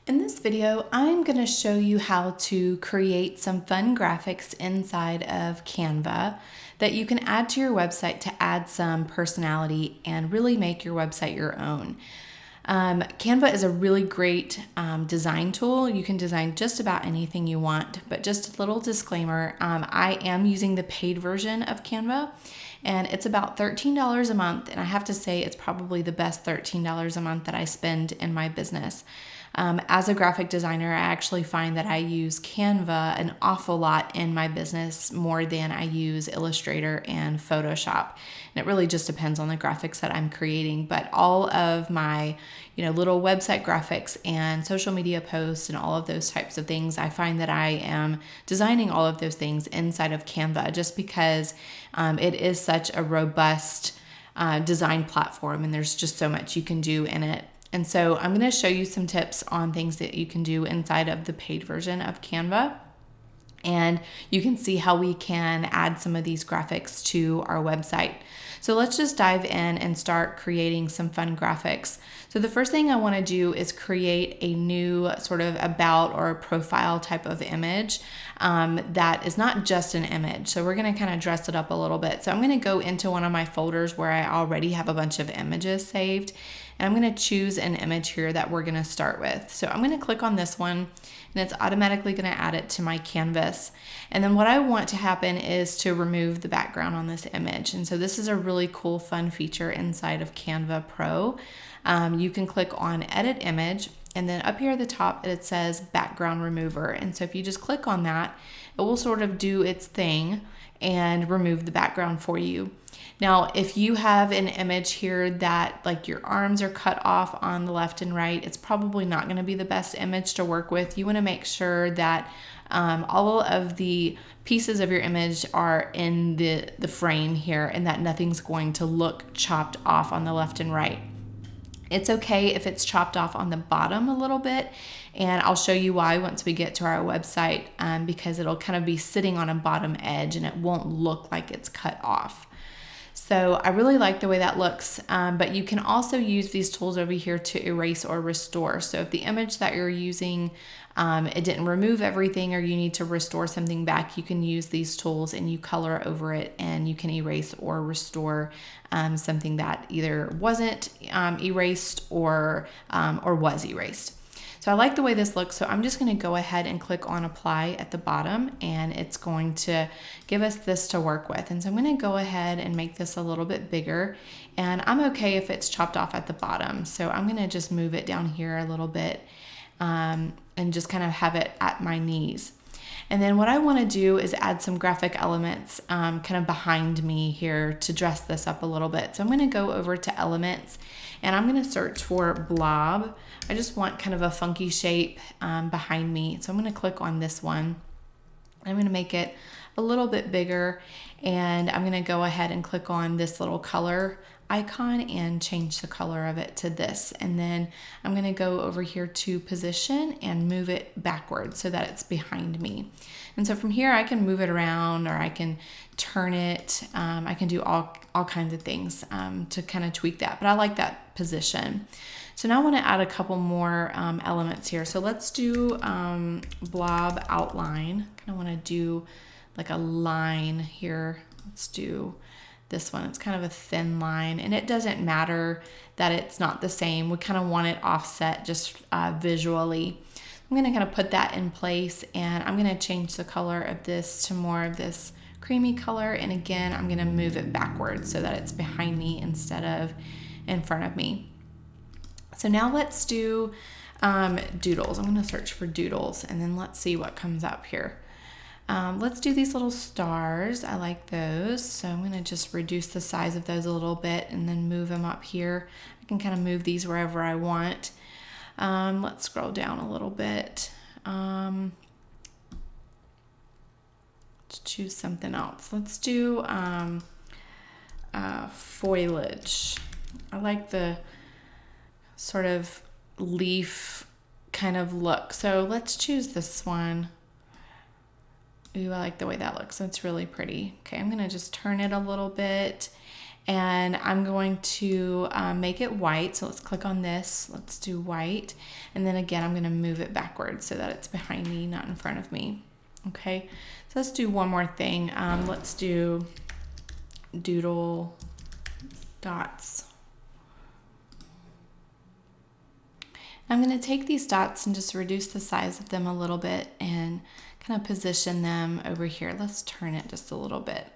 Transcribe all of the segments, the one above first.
In this video, I'm going to show you how to create some fun graphics inside of Canva that you can add to your website to add some personality and really make your website your own. Canva is a really great design tool. You can design just about anything you want, but just a little disclaimer, I am using the paid version of Canva, and it's about $13 a month, and I have to say it's probably the best $13 a month that I spend in my business. As a graphic designer, I actually find that I use Canva an awful lot in my business more than I use Illustrator and Photoshop. And it really just depends on the graphics that I'm creating. But all of my, little website graphics and social media posts and all of those types of things, I find that I am designing all of those things inside of Canva just because it is such a robust design platform, and there's just so much you can do in it. And so I'm going to show you some tips on things that you can do inside of the paid version of Canva. And you can see how we can add some of these graphics to our website. So let's just dive in and start creating some fun graphics. So the first thing I want to do is create a new sort of about or profile type of image that is not just an image. So we're going to kind of dress it up a little bit. So I'm going to go into one of my folders where I already have a bunch of images saved. And I'm going to choose an image here that we're going to start with. So I'm going to click on this one, and it's automatically going to add it to my canvas. And then what I want to happen is to remove the background on this image. And so this is a really cool, fun feature inside of Canva Pro. You can click on Edit Image, and then up here at the top it says Background Remover. And so if you just click on that, it will sort of do its thing and remove the background for you. Now, if you have an image here that like your arms are cut off on the left and right, it's probably not going to be the best image to work with. You want to make sure that all of the pieces of your image are in the frame here and that nothing's going to look chopped off on the left and right. It's okay if it's chopped off on the bottom a little bit, and I'll show you why once we get to our website, because it'll kind of be sitting on a bottom edge and it won't look like it's cut off. So I really like the way that looks, but you can also use these tools over here to erase or restore. So if the image that you're using, it didn't remove everything, or you need to restore something back, you can use these tools and you color over it and you can erase or restore something that either wasn't erased or was erased. So I like the way this looks, so I'm just going to go ahead and click on apply at the bottom, and it's going to give us this to work with. And so I'm going to go ahead and make this a little bit bigger, and I'm okay if it's chopped off at the bottom. So I'm going to just move it down here a little bit and just kind of have it at my knees. And then what I want to do is add some graphic elements kind of behind me here to dress this up a little bit. So I'm going to go over to elements, and I'm going to search for blob. I just want kind of a funky shape behind me. So I'm going to click on this one. I'm going to make it a little bit bigger, and I'm going to go ahead and click on this little color icon and change the color of it to this. And then I'm going to go over here to position and move it backwards so that it's behind me. And so from here I can move it around, or I can turn it. I can do all kinds of things to kind of tweak that, but I like that position. So now I want to add a couple more elements here. So let's do blob outline. I kind of want to do like a line here. Let's do this one. It's kind of a thin line, and it doesn't matter that it's not the same. We kind of want it offset just visually. I'm going to kind of put that in place, and I'm going to change the color of this to more of this creamy color. And again, I'm going to move it backwards so that it's behind me instead of in front of me. So now let's do doodles. I'm going to search for doodles, and then let's see what comes up here. Let's do these little stars. I like those. So I'm going to just reduce the size of those a little bit and then move them up here. I can kind of move these wherever I want. Let's scroll down a little bit. Let's choose something else. Let's do foliage. I like the sort of leaf kind of look. So let's choose this one. Ooh, I like the way that looks. That's really pretty. Okay, I'm going to just turn it a little bit, and I'm going to make it white. So let's click on this. Let's do white. And then again, I'm going to move it backwards so that it's behind me, not in front of me. Okay, so let's do one more thing. Let's do doodle dots. I'm going to take these dots and just reduce the size of them a little bit and kind of position them over here. Let's turn it just a little bit.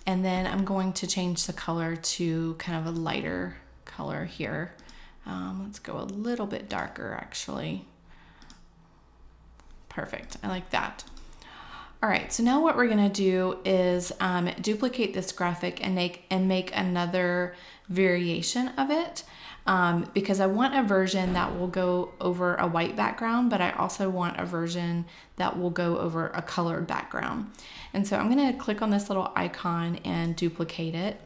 And then I'm going to change the color to kind of a lighter color here. Let's go a little bit darker actually. Perfect, I like that. All right, so now what we're gonna do is duplicate this graphic and make another variation of it because I want a version that will go over a white background, but I also want a version that will go over a colored background. And so I'm gonna click on this little icon and duplicate it.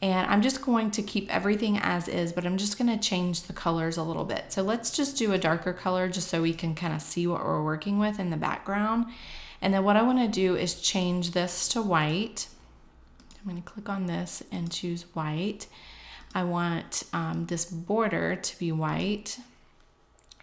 And I'm just going to keep everything as is, but I'm just gonna change the colors a little bit. So let's just do a darker color just so we can kind of see what we're working with in the background. And then what I want to do is change this to white. I'm going to click on this and choose white. I want this border to be white.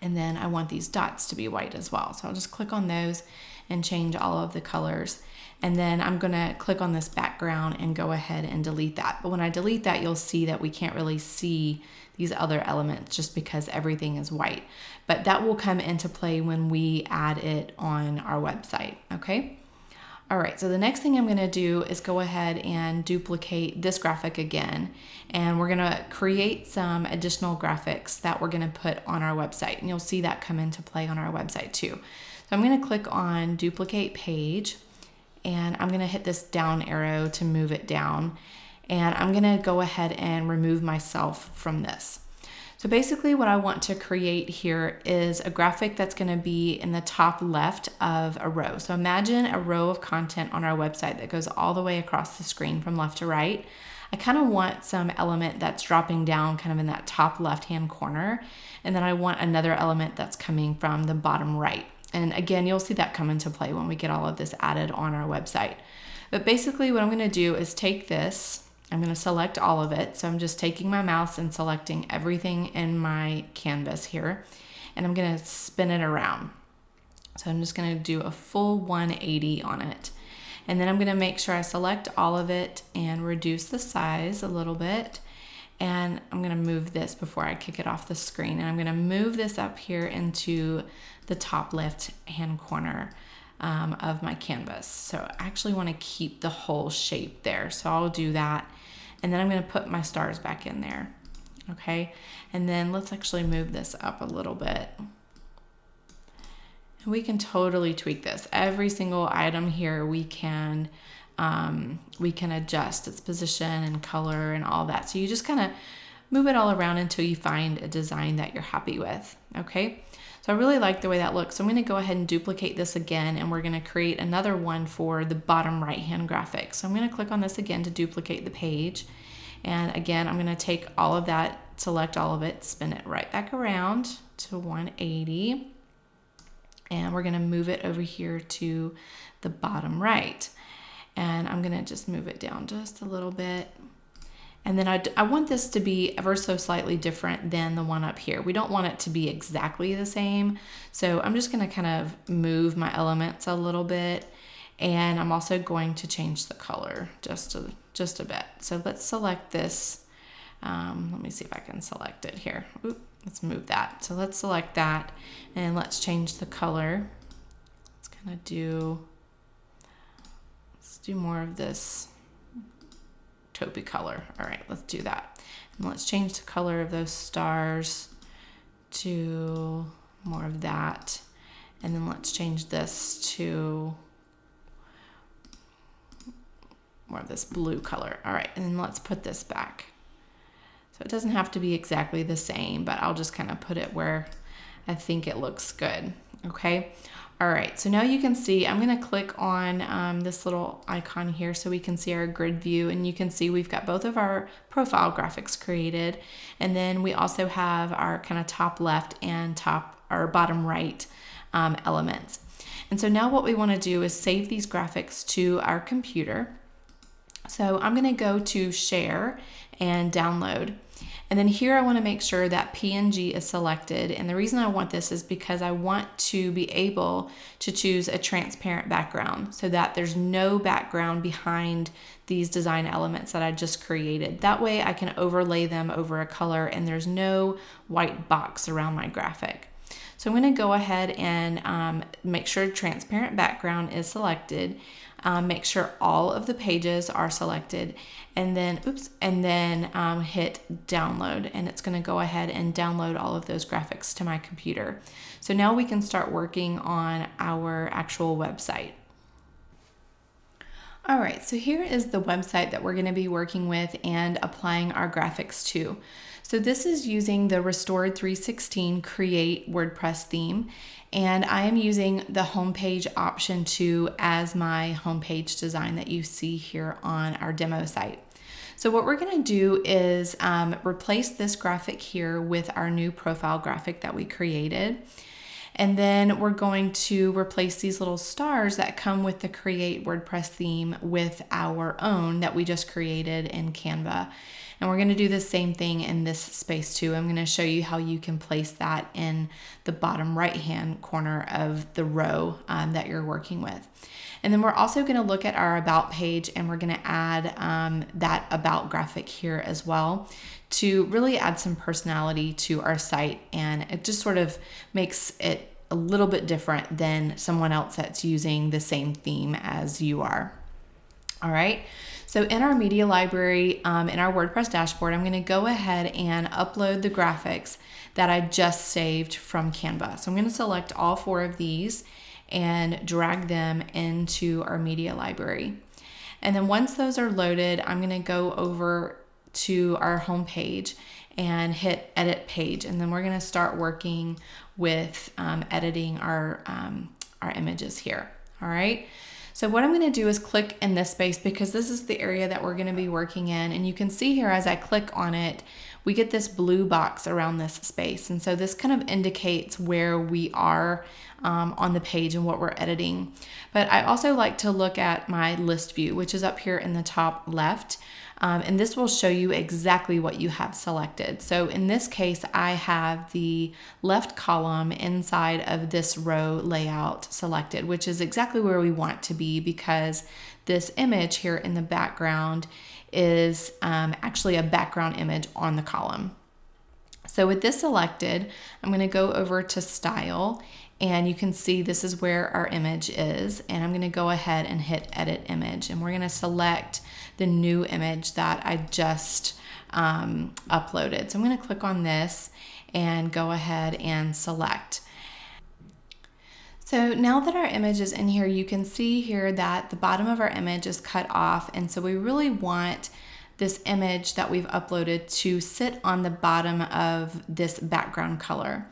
And then I want these dots to be white as well. So I'll just click on those and change all of the colors. And then I'm going to click on this background and go ahead and delete that. But when I delete that, you'll see that we can't really see these other elements just because everything is white. But that will come into play when we add it on our website, okay? All right, so the next thing I'm gonna do is go ahead and duplicate this graphic again, and we're gonna create some additional graphics that we're gonna put on our website, and you'll see that come into play on our website too. So I'm gonna click on duplicate page, and I'm gonna hit this down arrow to move it down, and I'm gonna go ahead and remove myself from this. So basically what I want to create here is a graphic that's gonna be in the top left of a row. So imagine a row of content on our website that goes all the way across the screen from left to right. I kind of want some element that's dropping down kind of in that top left-hand corner. And then I want another element that's coming from the bottom right. And again, you'll see that come into play when we get all of this added on our website. But basically what I'm gonna do is take this, I'm gonna select all of it. So I'm just taking my mouse and selecting everything in my canvas here, and I'm gonna spin it around. So I'm just gonna do a full 180 on it. And then I'm gonna make sure I select all of it and reduce the size a little bit. And I'm gonna move this before I kick it off the screen. And I'm gonna move this up here into the top left-hand corner of my canvas. So I actually wanna keep the whole shape there. So I'll do that. And then I'm gonna put my stars back in there, okay? And then let's actually move this up a little bit. And we can totally tweak this. Every single item here we can adjust its position and color and all that. So you just kind of move it all around until you find a design that you're happy with, okay? So I really like the way that looks. So I'm gonna go ahead and duplicate this again, and we're gonna create another one for the bottom right-hand graphic. So I'm gonna click on this again to duplicate the page. And again, I'm gonna take all of that, select all of it, spin it right back around to 180. And we're gonna move it over here to the bottom right. And I'm gonna just move it down just a little bit. And then I want this to be ever so slightly different than the one up here. We don't want it to be exactly the same. So I'm just gonna kind of move my elements a little bit. And I'm also going to change the color just a bit. So let's select this. Let me see if I can select it here. Oop, let's move that. So let's select that and let's change the color. Let's do more of this taupey color. All right, let's do that. And let's change the color of those stars to more of that. And then let's change this to more of this blue color. All right, and then let's put this back. So it doesn't have to be exactly the same, but I'll just kind of put it where I think it looks good, okay? All right, so now you can see, I'm gonna click on this little icon here so we can see our grid view, and you can see we've got both of our profile graphics created, and then we also have our kind of top left and bottom right elements. And so now what we wanna do is save these graphics to our computer. So I'm going to go to share and download. And then here I want to make sure that PNG is selected. And the reason I want this is because I want to be able to choose a transparent background so that there's no background behind these design elements that I just created. That way I can overlay them over a color and there's no white box around my graphic. So I'm going to go ahead and make sure transparent background is selected. Make sure all of the pages are selected, and then hit download, and it's going to go ahead and download all of those graphics to my computer. So now we can start working on our actual website. All right, so here is the website that we're going to be working with and applying our graphics to. So this is using the Restored 316 Create WordPress theme, and I am using the homepage option 2 as my homepage design that you see here on our demo site. So what we're going to do is replace this graphic here with our new profile graphic that we created. And then we're going to replace these little stars that come with the Create WordPress theme with our own that we just created in Canva. And we're going to do the same thing in this space too. I'm going to show you how you can place that in the bottom right-hand corner of the row that you're working with. And then we're also going to look at our About page, and we're going to add that About graphic here as well to really add some personality to our site. And it just sort of makes it a little bit different than someone else that's using the same theme as you are. All right. So in our media library, in our WordPress dashboard, I'm going to go ahead and upload the graphics that I just saved from Canva. So I'm going to select all 4 of these and drag them into our media library. And then once those are loaded, I'm going to go over to our home page and hit edit page. And then we're going to start working with editing our images here. All right. So what I'm going to do is click in this space because this is the area that we're going to be working in. And you can see here as I click on it, we get this blue box around this space. And so this kind of indicates where we are on the page and what we're editing. But I also like to look at my list view, which is up here in the top left. And this will show you exactly what you have selected. So in this case, I have the left column inside of this row layout selected, which is exactly where we want to be because this image here in the background is actually a background image on the column. So with this selected, I'm going to go over to Style, and you can see this is where our image is, and I'm going to go ahead and hit Edit Image, and we're going to select the new image that I just uploaded. So I'm going to click on this and go ahead and select. So now that our image is in here, you can see here that the bottom of our image is cut off, and so we really want this image that we've uploaded to sit on the bottom of this background color.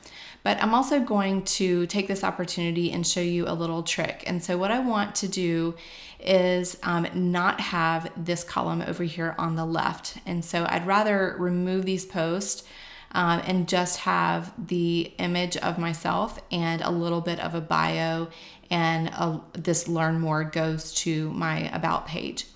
But I'm also going to take this opportunity and show you a little trick. And so what I want to do is not have this column over here on the left. And so I'd rather remove these posts and just have the image of myself and a little bit of a bio, and this learn more goes to my About page.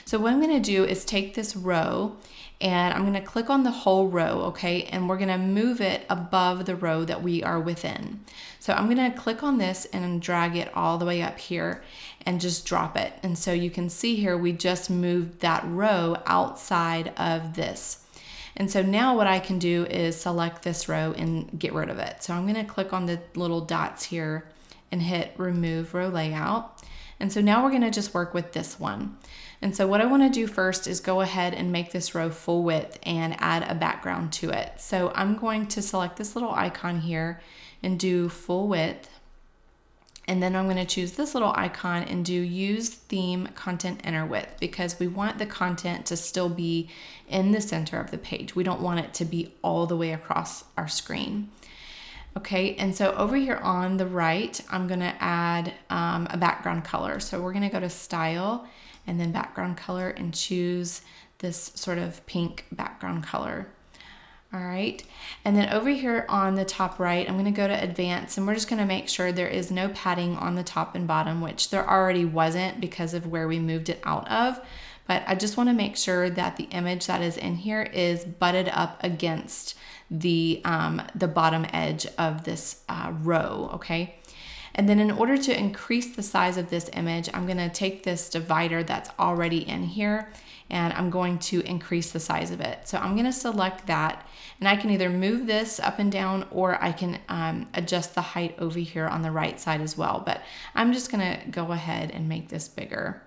So what I'm going to do is take this row and I'm going to click on the whole row, okay? And we're going to move it above the row that we are within. So I'm going to click on this and drag it all the way up here and just drop it. And so you can see here, we just moved that row outside of this. And so now what I can do is select this row and get rid of it. So I'm going to click on the little dots here and hit Remove Row Layout. And so now we're going to just work with this one. And so what I want to do first is go ahead and make this row full width and add a background to it. So I'm going to select this little icon here and do full width. And then I'm going to choose this little icon and do Use Theme Content Inner Width, because we want the content to still be in the center of the page. We don't want it to be all the way across our screen. Okay, and so over here on the right, I'm going to add a background color. So we're going to go to Style and then Background Color and choose this sort of pink background color. All right, and then over here on the top right, I'm going to go to Advanced, and we're just going to make sure there is no padding on the top and bottom, which there already wasn't because of where we moved it out of. but I just want to make sure that the image that is in here is butted up against the bottom edge of this row, okay? And then in order to increase the size of this image, I'm going to take this divider that's already in here and I'm going to increase the size of it. So I'm going to select that, and I can either move this up and down, or I can adjust the height over here on the right side as well. But I'm just going to go ahead and make this bigger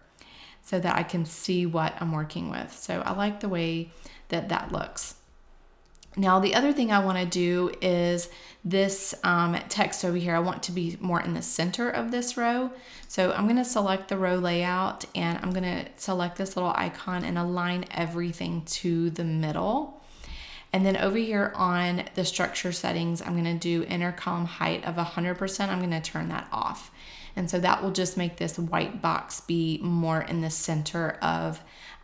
so that I can see what I'm working with. So I like the way that that looks. Now, the other thing I want to do is this text over here, I want to be more in the center of this row. So I'm going to select the row layout, and I'm going to select this little icon and align everything to the middle. And then over here on the structure settings, I'm going to do inner column height of 100%. I'm going to turn that off. And so that will just make this white box be more in the center of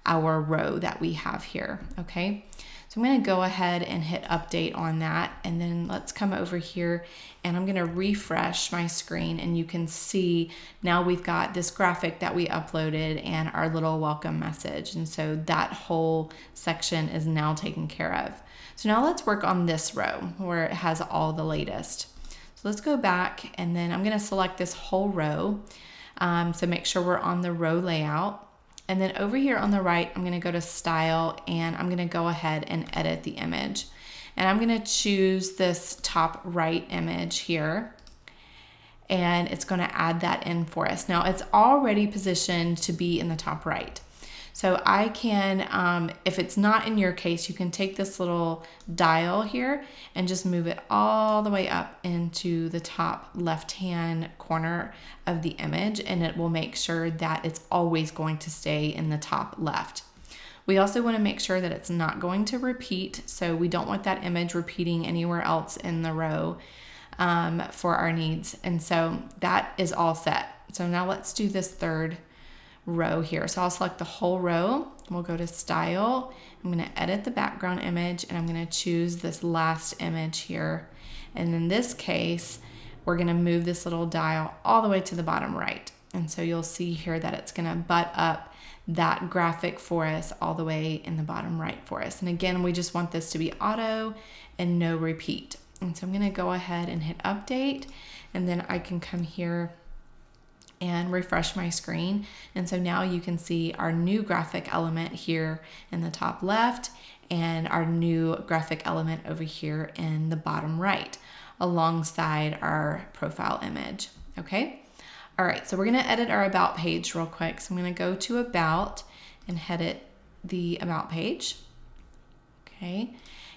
our row that we have here, okay? So I'm going to go ahead and hit update on that, and then let's come over here and I'm going to refresh my screen, and you can see now we've got this graphic that we uploaded and our little welcome message, and so that whole section is now taken care of. So now let's work on this row where it has all the latest. So let's go back, and then I'm going to select this whole row, so make sure we're on the row layout. And then over here on the right, I'm going to go to style, and I'm going to go ahead and edit the image. And I'm going to choose this top right image here, and it's going to add that in for us. Now it's already positioned to be in the top right. So I can, if it's not in your case, you can take this little dial here and just move it all the way up into the top left-hand corner of the image, and it will make sure that it's always going to stay in the top left. We also want to make sure that it's not going to repeat, so we don't want that image repeating anywhere else in the row for our needs. And so that is all set. So now let's do this third row here. So I'll select the whole row. We'll go to style. I'm going to edit the background image, and I'm going to choose this last image here. And in this case, we're going to move this little dial all the way to the bottom right. And so you'll see here that it's going to butt up that graphic for us all the way in the bottom right for us. And again, we just want this to be auto and no repeat. And so I'm going to go ahead and hit update, and then I can come here and refresh my screen. And so now you can see our new graphic element here in the top left and our new graphic element over here in the bottom right alongside our profile image. Okay. All right. So we're going to edit our about page real quick. So I'm going to go to about and edit the about page. Okay.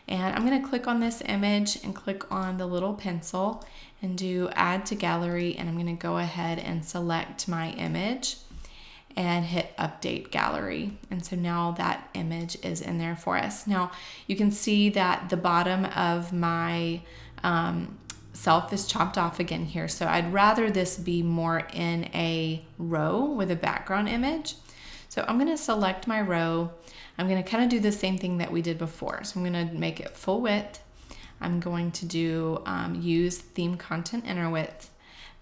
And I'm going to click on this image and click on the little pencil and do add to gallery, and I'm going to go ahead and select my image and hit update gallery. And so now that image is in there for us. Now you can see that the bottom of my self is chopped off again here. So I'd rather this be more in a row with a background image. So I'm going to select my row. I'm going to kind of do the same thing that we did before. So I'm going to make it full width. I'm going to do use theme content inner width.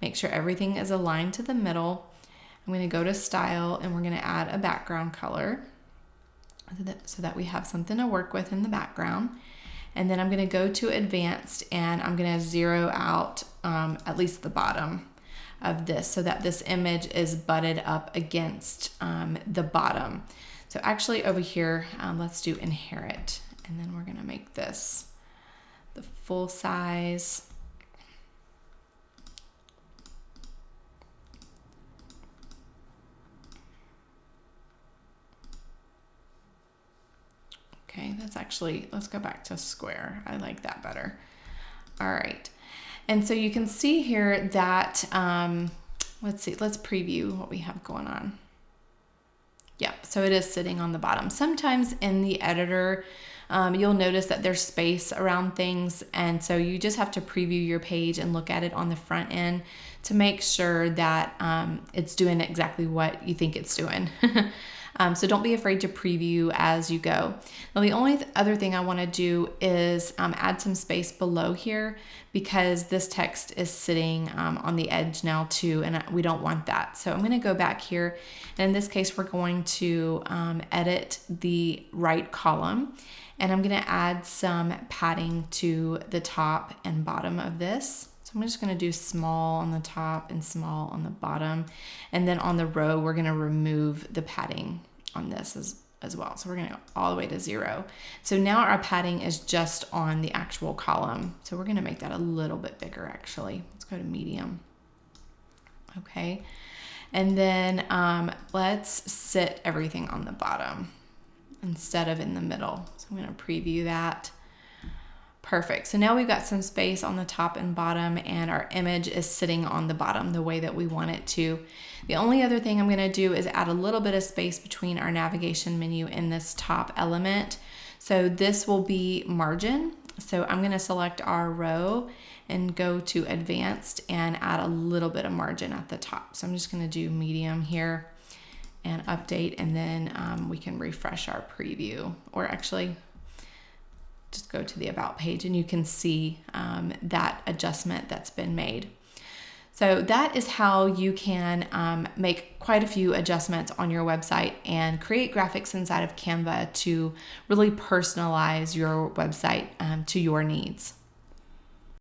Make sure everything is aligned to the middle. I'm going to go to style, and we're going to add a background color so that we have something to work with in the background. And then I'm going to go to advanced, and I'm going to zero out at least the bottom of this so that this image is butted up against the bottom. So actually over here, let's do inherit, and then we're going to make this the full size. Okay, that's actually, let's go back to square. I like that better. All right. And so you can see here that, let's preview what we have going on. Yep, so it is sitting on the bottom. Sometimes in the editor, you'll notice that there's space around things, and so you just have to preview your page and look at it on the front end to make sure that it's doing exactly what you think it's doing. So don't be afraid to preview as you go. Now the only other thing I want to do is add some space below here, because this text is sitting on the edge now too, and we don't want that. So I'm going to go back here, and in this case we're going to edit the right column, and I'm going to add some padding to the top and bottom of this. So I'm just going to do small on the top and small on the bottom, and then on the row we're going to remove the padding on this as well. So we're going to go all the way to 0. So now our padding is just on the actual column. So we're going to make that a little bit bigger actually. Let's go to medium. Okay. And then let's sit everything on the bottom instead of in the middle. So I'm going to preview that. Perfect. So now we've got some space on the top and bottom, and our image is sitting on the bottom the way that we want it to. The only other thing I'm going to do is add a little bit of space between our navigation menu and this top element. So this will be margin. So I'm going to select our row and go to advanced and add a little bit of margin at the top. So I'm just going to do medium here and update, and then we can refresh our preview, or actually just go to the about page and you can see that adjustment that's been made. So that is how you can make quite a few adjustments on your website and create graphics inside of Canva to really personalize your website to your needs.